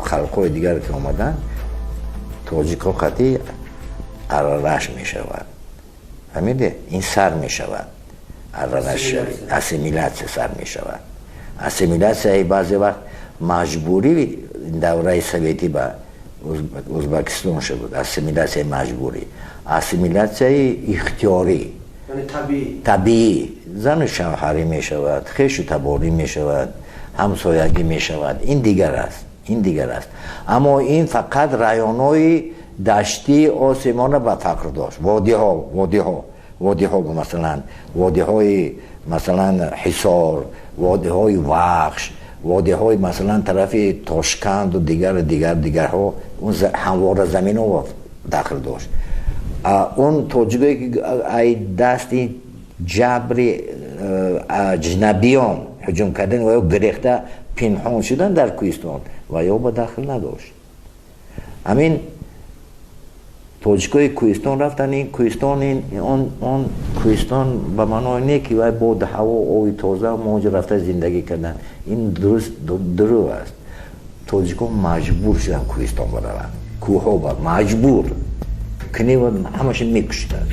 خلقهای دیگر که آمدن تاجیک ها قطعی ارارش می شود. فهمیده؟ این سر می شود، ارارش اسیمیلاسیون سر می شود. اسیمیلاسیون بعضی وقت مجبوری دوره سویتی به ازبکستان شد. اسیمیلاسیون مجبوری، اسیمیلاسیون اختیاری، یعنی طبیعی. زن شوهری می شود، خویش تباری می شود، همسایگی می شود. این دیگر است، این دیگر است. اما این فقط رایان‌های دشتی آسمان به فقر داشت. وادی ها مثلا وادی های مثلا حصار، وادی های وخش، وادی های مثلا طرف تاشکند و دیگر ها اون همواره زمین ها داخل داشت. اون توجیهی که ای دستی جبری اجنبیان هجوم کردن و یا گریخته پنهان شدن در کوهستان و یا به داخل نداشت. همین توجیه‌های کوهستان رفتن. این کوهستان اون کوهستان به معنای نه که وای با هوا آوی تازه موج رفته زندگی کردن. این درو است. توجیه‌ها مجبور شدن کوهستان بروند. کوه ها مجبور کنی و همش میکشیدن.